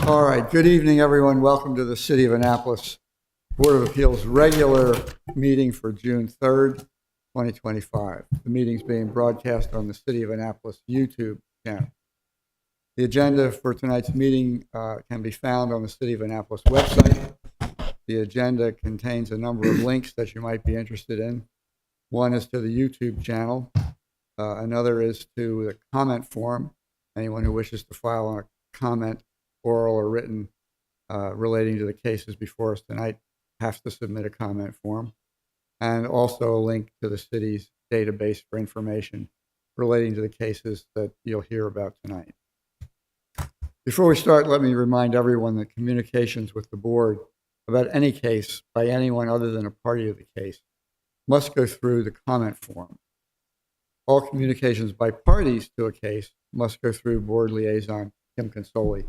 All right, good evening, everyone. Welcome to the City of Annapolis Board of Appeals regular meeting for June 3rd, 2025. The meeting's being broadcast on the City of Annapolis YouTube channel. The agenda for tonight's meeting can be found on the City of Annapolis website. The agenda contains a number of links that you might be interested in. One is to the YouTube channel. Another is to the comment form. Anyone who wishes to file a comment, oral or written, relating to the cases before us tonight has to submit a comment form. And also a link to the city's database for information relating to the cases that you'll hear about tonight. Before we start, let me remind everyone that communications with the board about any case by anyone other than a party of the case must go through the comment form. All communications by parties to a case must go through board liaison Kim Consoli,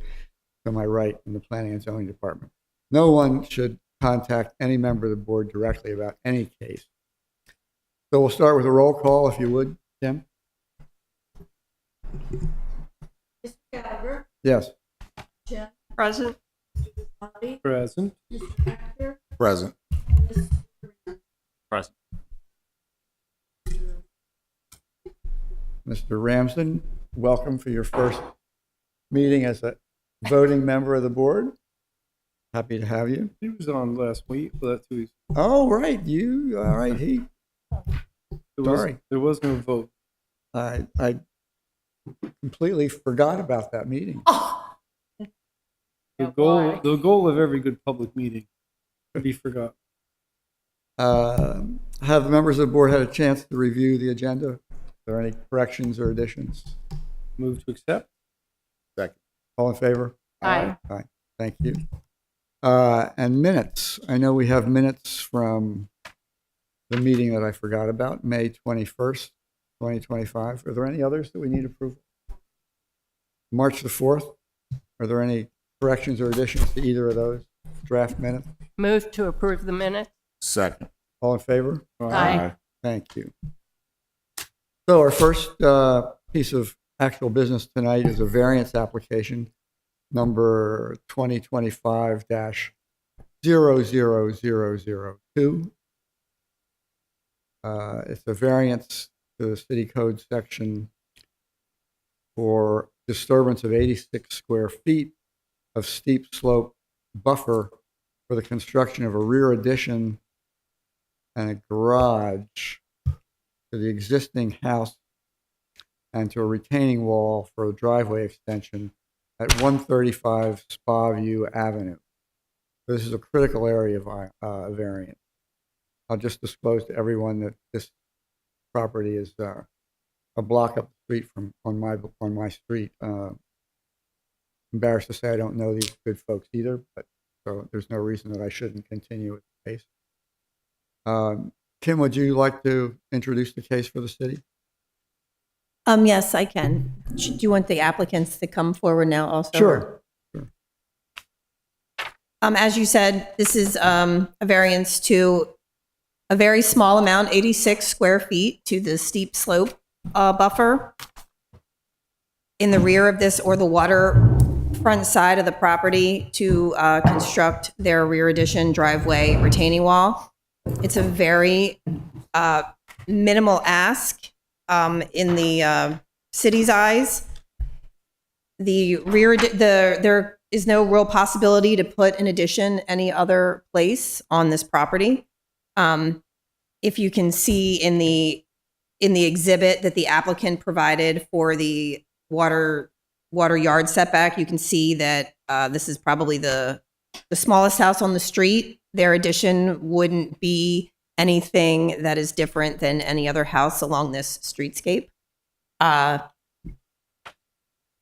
to my right, in the Planning and Zoning Department. No one should contact any member of the board directly about any case. So we'll start with a roll call, if you would, Kim. Mr. Gallagher? Yes. Jen? Present. Mr. Body? Present. Mr. Hector? Present. Mr. Grant? Present. Mr. Ramsden, welcome for your first meeting as a voting member of the board. Happy to have you. He was on last week, but that's 2 weeks. Oh, right. You, all right. Sorry. There was no vote. I completely forgot about that meeting. Oh, The goal of every good public meeting could be forgotten. Have the members of the board had a chance to review the agenda? Are there any corrections or additions? Move to accept. Second. All in favor? Aye. Aye. Thank you. And minutes. I know we have minutes from the meeting that I forgot about, May 21st, 2025. Are there any others that we need approval? March the 4th. Are there any corrections or additions to either of those draft minutes? move to approve the minutes. Second. All in favor? Aye. Thank you. So our first piece of actual business tonight is a variance application number 2025-00002. It's a variance to the city code section for disturbance of 86 square feet of steep slope buffer for the construction of a rear addition and a garage to the existing house and to a retaining wall for a driveway extension at 135 Spa View Avenue. This is a critical area of variance. I'll just disclose to everyone that this property is a block up the street from on my street. Embarrassed to say I don't know these good folks either, but so there's no reason that I shouldn't continue with the case. Kim, would you like to introduce the case for the city? Yes, I can. Do you want the applicants to come forward now also? Sure. As you said, this is a variance to a very small amount, 86 square feet, to the steep slope buffer in the rear of this or the waterfront side of the property to construct their rear addition driveway retaining wall. It's a very minimal ask in the city's eyes. There is no real possibility to put an addition any other place on this property. If you can see in the exhibit that the applicant provided for the water yard setback, you can see that this is probably the smallest house on the street. Their addition wouldn't be anything that is different than any other house along this streetscape.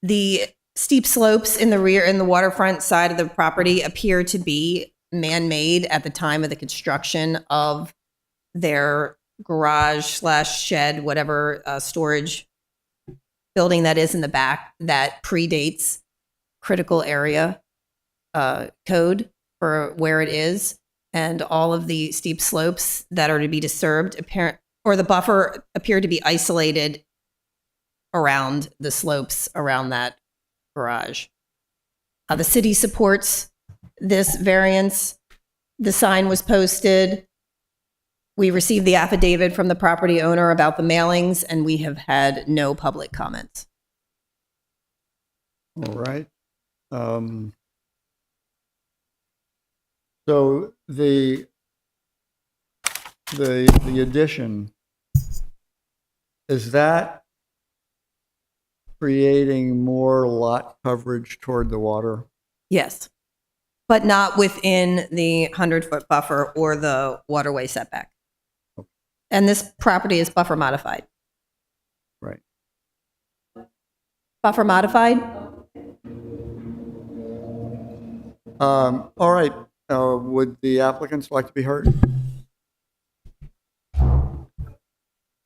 The steep slopes in the rear and the waterfront side of the property appear to be man-made at the time of the construction of their garage / shed, whatever storage building that is in the back that predates critical area code for where it is. And all of the steep slopes that are to be disturbed the buffer appear to be isolated around the slopes around that garage. The city supports this variance. The sign was posted. We received the affidavit from the property owner about the mailings, and we have had no public comments. All right. So the addition, is that creating more lot coverage toward the water? Yes, but not within the 100-foot buffer or the waterway setback. And this property is buffer modified. Right. Buffer modified? All right. Would the applicants like to be heard?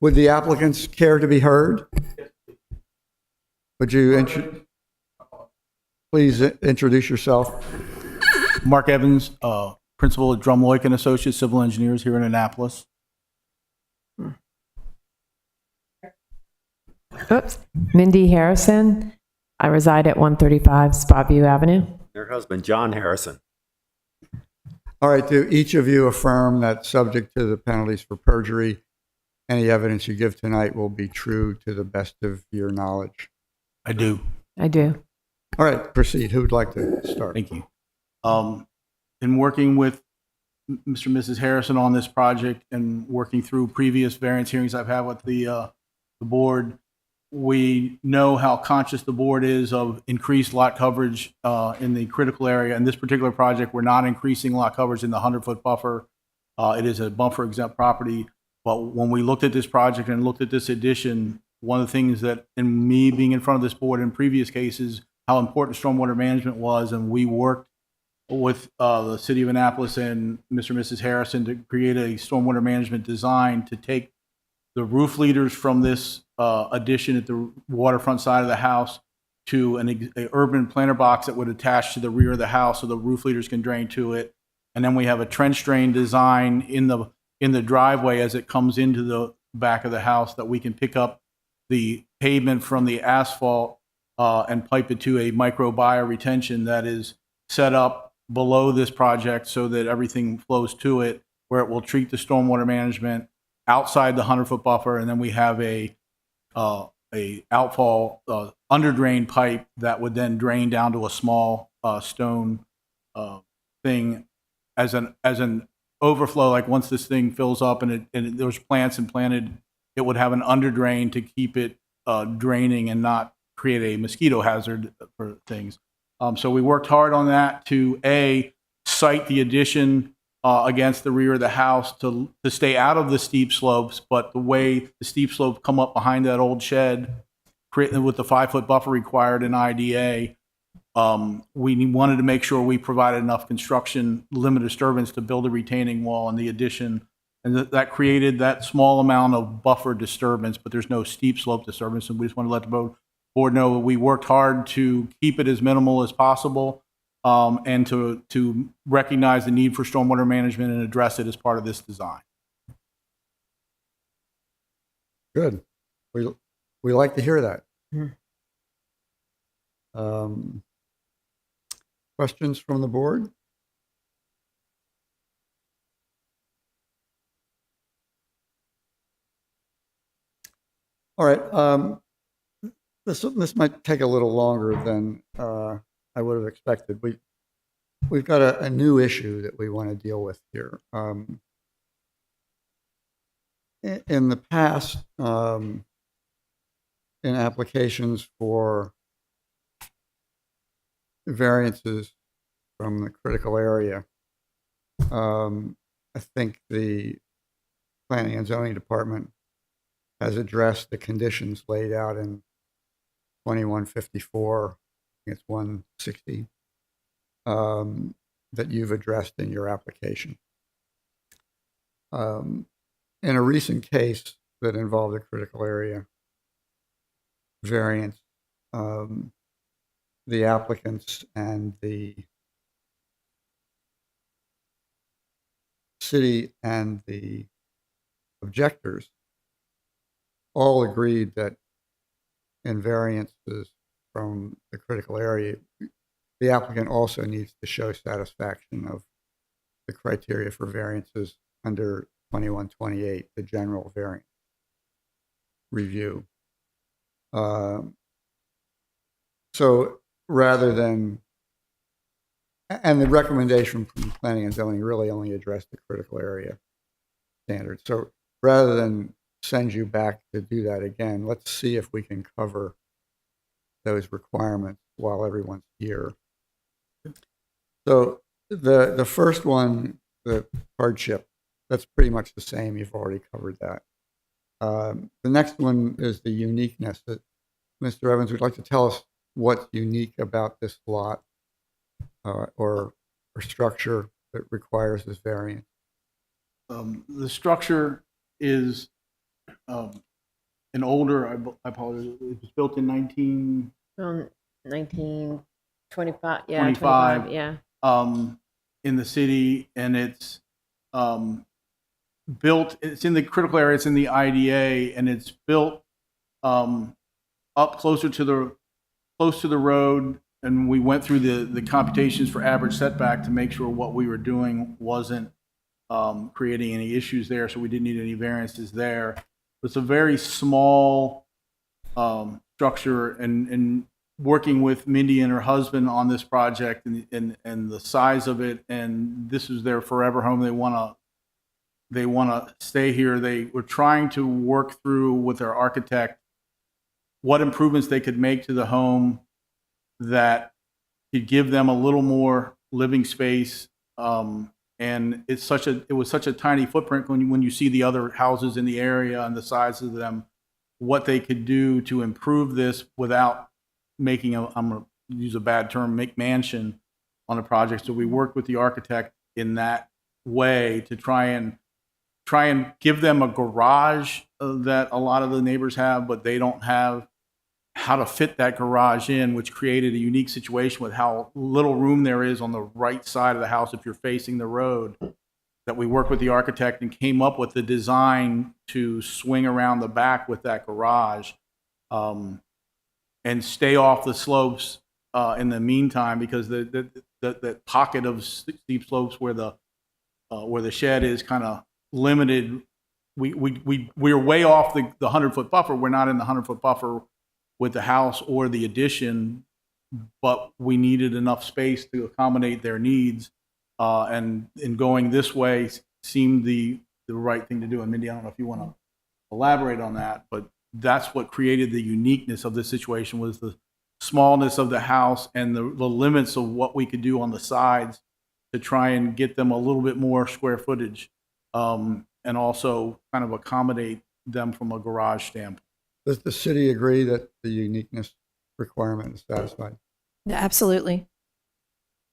Would the applicants care to be heard? Would you please introduce yourself? Mark Evans, principal at Drumloik and Associates Civil Engineers here in Annapolis. Oops. Mindy Harrison. I reside at 135 Spotview Avenue. Her husband, John Harrison. All right. Do each of you affirm that, subject to the penalties for perjury, any evidence you give tonight will be true to the best of your knowledge? I do. I do. All right. Proceed. Who would like to start? Thank you. In working with Mr. and Mrs. Harrison on this project and working through previous variance hearings I've had with the board, we know how conscious the board is of increased lot coverage in the critical area. In this particular project, we're not increasing lot coverage in the 100-foot buffer. It is a buffer exempt property. But when we looked at this project and looked at this addition, one of the things that, in me being in front of this board in previous cases, how important stormwater management was, and we worked with the city of Annapolis and Mr. and Mrs. Harrison to create a stormwater management design to take the roof leaders from this addition at the waterfront side of the house to an urban planter box that would attach to the rear of the house so the roof leaders can drain to it. And then we have a trench drain design in the driveway as it comes into the back of the house that we can pick up the pavement from the asphalt and pipe it to a micro bioretention that is set up below this project so that everything flows to it, where it will treat the stormwater management outside the 100-foot buffer. And then we have a outfall under drain pipe that would then drain down to a small stone thing as an overflow. Like once this thing fills up and there's plants implanted, it would have an under drain to keep it draining and not create a mosquito hazard for things. So we worked hard on that to site the addition against the rear of the house to stay out of the steep slopes, but the way the steep slopes come up behind that old shed, with the 5-foot buffer required in IDA, we wanted to make sure we provided enough construction limit disturbance to build a retaining wall in the addition, and that created that small amount of buffer disturbance, but there's no steep slope disturbance, and we just want to let the board know we worked hard to keep it as minimal as possible. And to recognize the need for stormwater management and address it as part of this design. Good. We like to hear that. Mhm. Questions from the board? All right. This might take a little longer than I would have expected. We've got a new issue that we want to deal with here. In the past, in applications for variances from the critical area, I think the Planning and Zoning Department has addressed the conditions laid out in 2154, I think it's 160, that you've addressed in your application. In a recent case that involved a critical area variance, the applicants and the city and the objectors all agreed that in variances from the critical area, the applicant also needs to show satisfaction of the criteria for variances under 2128, the general variance review. So rather than, and the recommendation from planning and zoning really only addressed the critical area standard. So rather than send you back to do that again, let's see if we can cover those requirements while everyone's here. So the first one, the hardship, that's pretty much the same. You've already covered that. The next one is the uniqueness. That Mr. Evans would like to tell us what's unique about this lot or structure that requires this variance. The structure is an older, I apologize, it was built in 1925, yeah. 25. Yeah. In the city, and it's built, it's in the critical area, it's in the IDA, and it's built up close to the road, and we went through the computations for average setback to make sure what we were doing wasn't creating any issues there, so we didn't need any variances there. It's a very small structure, and working with Mindy and her husband on this project and the size of it, and this is their forever home. They want to stay here. They were trying to work through with their architect what improvements they could make to the home that could give them a little more living space. And it was such a tiny footprint when you see the other houses in the area and the size of them, what they could do to improve this without making I'm going to use a bad term, McMansion on a project. So we worked with the architect in that way to try and give them a garage that a lot of the neighbors have, but they don't have how to fit that garage in, which created a unique situation with how little room there is on the right side of the house if you're facing the road. That we worked with the architect and came up with the design to swing around the back with that garage and stay off the slopes in the meantime, because the pocket of steep slopes where the shed is kind of limited. We're way off the 100-foot buffer. We're not in the 100-foot buffer with the house or the addition, but we needed enough space to accommodate their needs. And in going this way seemed the right thing to do. And Mindy, I don't know if you want to elaborate on that, but that's what created the uniqueness of this situation, was the smallness of the house and the limits of what we could do on the sides to try and get them a little bit more square footage, and also kind of accommodate them from a garage standpoint. Does the city agree that the uniqueness requirement is satisfied? Yeah, absolutely.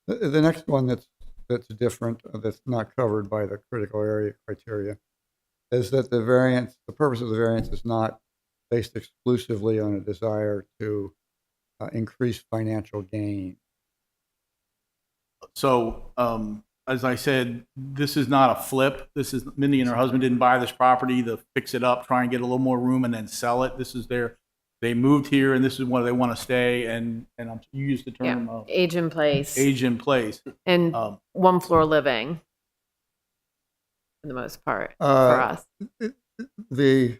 The next one that's different, that's not covered by the critical area criteria, is that the purpose of the variance is not based exclusively on a desire to increase financial gain. So as I said, this is not a flip. This is Mindy and her husband didn't buy this property to fix it up, try and get a little more room and then sell it. This is they moved here and this is where they want to stay. And you used the term Age in place. age in place. And one floor living for the most part for us. The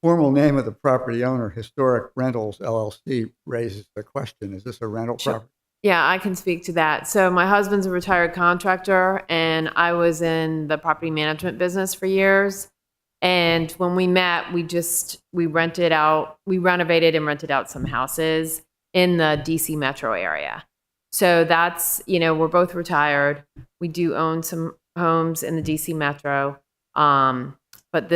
formal name of the property owner, Historic Rentals LLC, raises the question: is this a rental property? Yeah, I can speak to that. So my husband's a retired contractor, and I was in the property management business for years. And when we met, we renovated and rented out some houses in the DC metro area. So that's, we're both retired. We do own some homes in the DC metro. But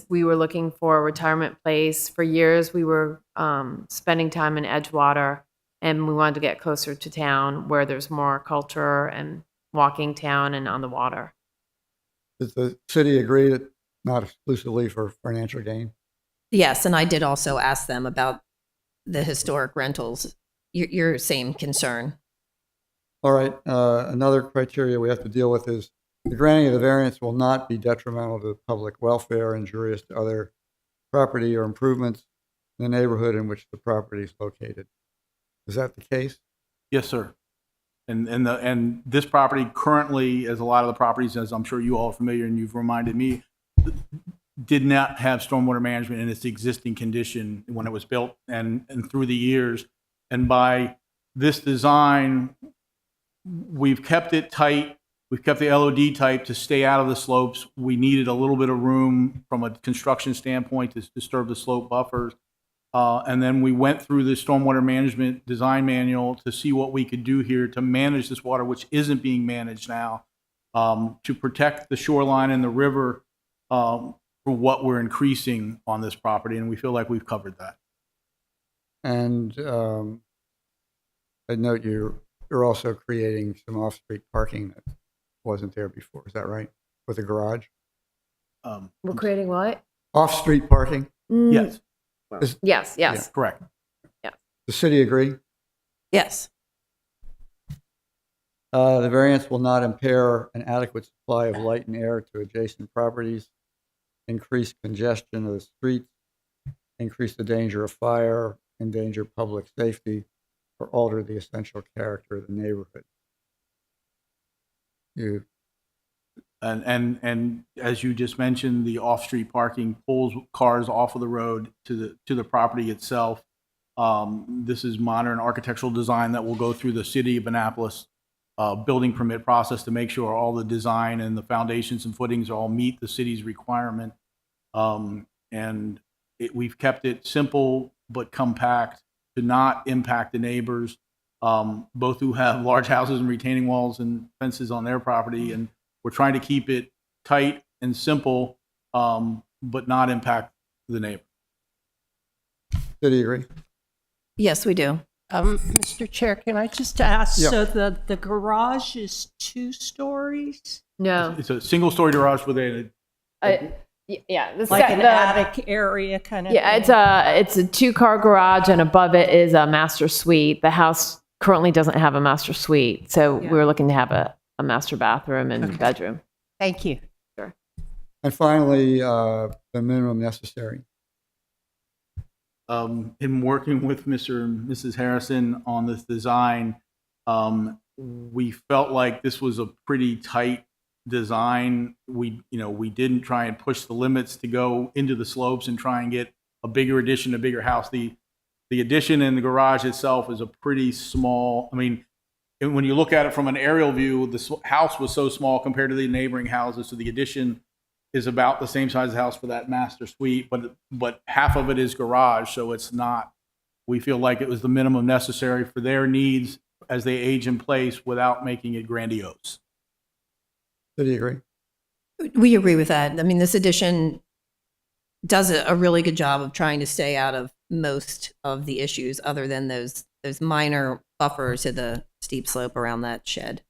we were looking for a retirement place. For years, we were spending time in Edgewater, and we wanted to get closer to town where there's more culture and walking town and on the water. Does the city agree that not exclusively for financial gain? Yes, and I did also ask them about the historic rentals, your same concern. All right. Another criteria we have to deal with is the granting of the variance will not be detrimental to the public welfare, injurious to other property or improvements in the neighborhood in which the property is located. Is that the case? Yes, sir. And this property currently, as a lot of the properties, as I'm sure you all are familiar and you've reminded me, did not have stormwater management in its existing condition when it was built and through the years. And by this design, we've kept it tight. We've kept the LOD type to stay out of the slopes. We needed a little bit of room from a construction standpoint to disturb the slope buffers. And then we went through the stormwater management design manual to see what we could do here to manage this water, which isn't being managed now, to protect the shoreline and the river for what we're increasing on this property. And we feel like we've covered that. And I note you're also creating some off-street parking that wasn't there before. Is that right? With a garage? We're creating what? Off-street parking? Yes. Yes. Yeah. Correct. The city agree? Yes. The variance will not impair an adequate supply of light and air to adjacent properties, increase congestion of the streets, increase the danger of fire, endanger public safety, or alter the essential character of the neighborhood. And as you just mentioned, the off-street parking pulls cars off of the road to the property itself. This is modern architectural design that will go through the city of Annapolis building permit process to make sure all the design and the foundations and footings all meet the city's requirement. We've kept it simple but compact to not impact the neighbors, both who have large houses and retaining walls and fences on their property. And we're trying to keep it tight and simple, but not impact the neighbor. City agree? Yes, we do. Mr. Chair, can I just ask, Yeah. so the garage is 2 stories? No. It's a single-story garage with a Yeah. Like an attic area kind of Yeah, thing? it's a 2-car garage, and above it is a master suite. The house currently doesn't have a master suite, so Yeah. we're looking to have a master bathroom and bedroom. Thank you. And finally, the minimum necessary. In working with Mr. and Mrs. Harrison on this design, we felt like this was a pretty tight design. We didn't try and push the limits to go into the slopes and try and get a bigger addition, a bigger house. The addition and the garage itself is a pretty small. I mean, when you look at it from an aerial view, the house was so small compared to the neighboring houses. So the addition is about the same size as the house for that master suite, but half of it is garage, so it's not. We feel like it was the minimum necessary for their needs as they age in place without making it grandiose. City agree? We agree with that. I mean, this addition does a really good job of trying to stay out of most of the issues other than those minor buffers to the steep slope around that shed.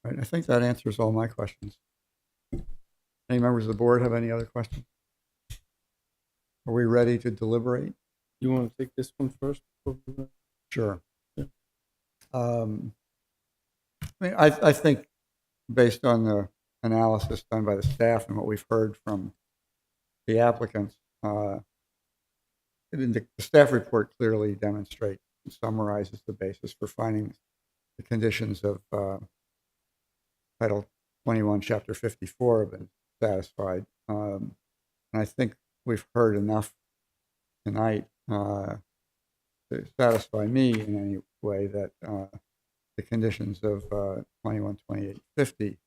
Right, I think that answers all my questions. Any members of the board have any other questions? Are we ready to deliberate? You want to take this one first? Sure. Yeah. I mean, I think based on the analysis done by the staff and what we've heard from the applicants, the staff report clearly demonstrates and summarizes the basis for finding the conditions of Title 21, Chapter 54 have been satisfied. And I think we've heard enough tonight to satisfy me in any way that the conditions of 21, 28, 50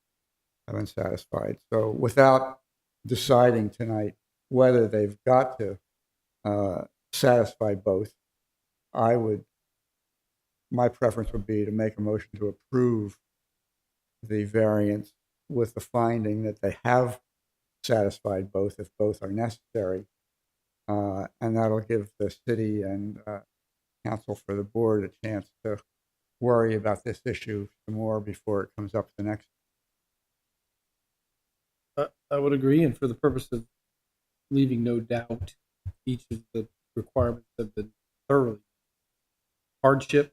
have been satisfied. So without deciding tonight whether they've got to satisfy both, my preference would be to make a motion to approve the variance with the finding that they have satisfied both if both are necessary. And that'll give the city and counsel for the board a chance to worry about this issue some more before it comes up the next. I would agree, and for the purpose of leaving no doubt, each of the requirements have been thoroughly. Hardship,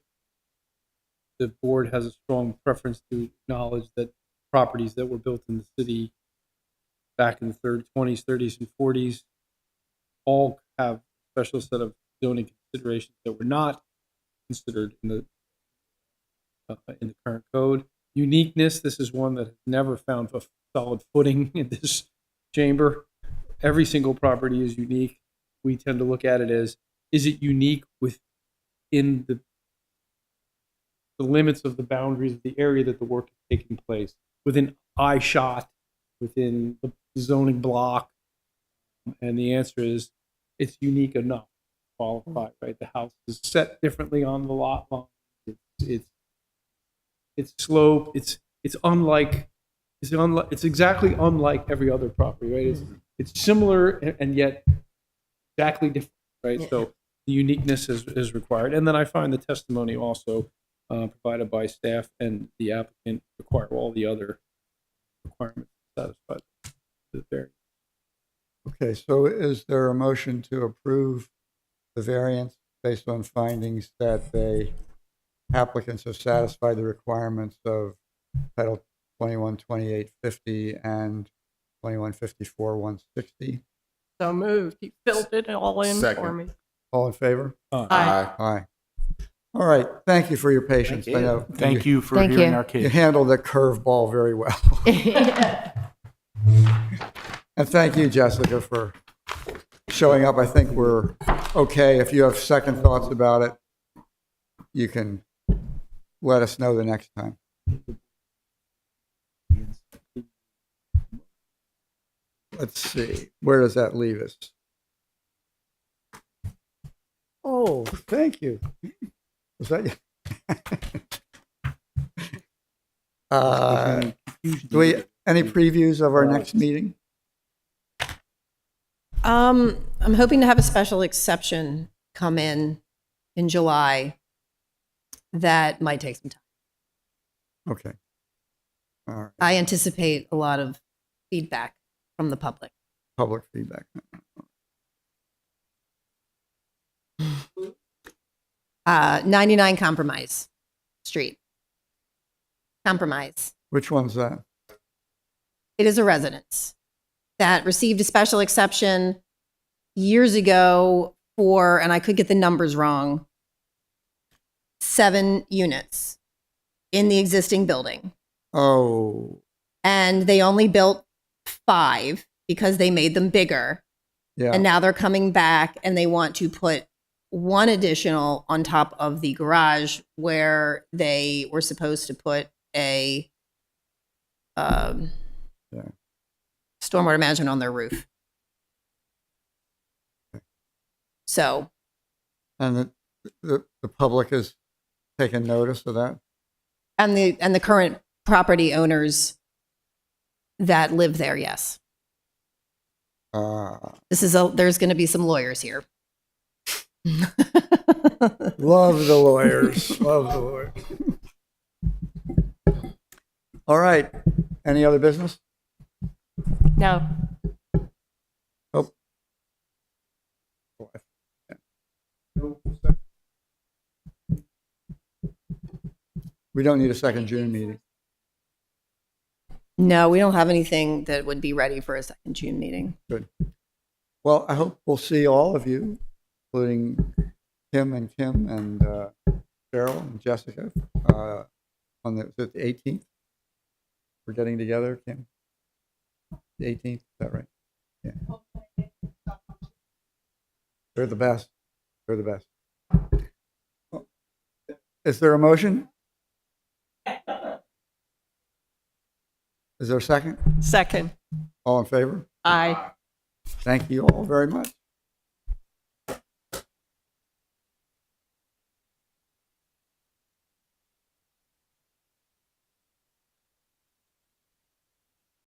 the board has a strong preference to acknowledge that properties that were built in the city back in the 20s, 30s, and 40s all have a special set of zoning considerations that were not considered in the current code. Uniqueness, this is one that has never found a solid footing in this chamber. Every single property is unique. We tend to look at it as, is it unique within the limits of the boundaries of the area that the work is taking place, within eye shot, within the zoning block? And the answer is, it's unique enough to qualify, right? The house is set differently on the lot line. It's slope. It's exactly unlike every other property, right? It's similar and yet exactly different, right? Yeah. So the uniqueness is required. And then I find the testimony also provided by staff and the applicant require all the other requirements satisfied. Okay, so is there a motion to approve the variance based on findings that the applicants have satisfied the requirements of Title 21, 28, 50 and 21, 54, 160? So moved. You filled it all in Second. for me. All in favor? Aye. Aye. All right, thank you for your patience. Thank you. I know Thank you for Thank hearing you. our You case. handled the curveball very well. And thank you, Jessica, for showing up. I think we're okay. If you have second thoughts about it, you can let us know the next time. Let's see, where does that leave us? Oh, thank you. Was that you? Do we, any previews of our next meeting? I'm hoping to have a special exception come in July. That might take some time. Okay. All right, I anticipate a lot of feedback from the public. public feedback. 99 Compromise Street. Compromise. Which one's that? It is a residence that received a special exception years ago for, and I could get the numbers wrong, 7 units in the existing building. Oh, And they only built 5 because they made them bigger. yeah. And now they're coming back and they want to put 1 additional on top of the garage where they were supposed to put a stormwater management on their roof. So And the public has taken notice of that? and the current property owners that live there, yes. There's going to be some lawyers here. Love the lawyers. Love the lawyers. All right. Any other business? No. Oh. We don't need a second June meeting. No, we don't have anything that would be ready for a second June meeting. Well, I hope we'll see all of you, including Kim and Cheryl and Jessica, on the 18th. We're getting together, Kim? The 18th, is that right? Yeah. They're the best. They're the best. Is there a motion? Is there a second? Second. All in favor? Aye. Thank you all very much.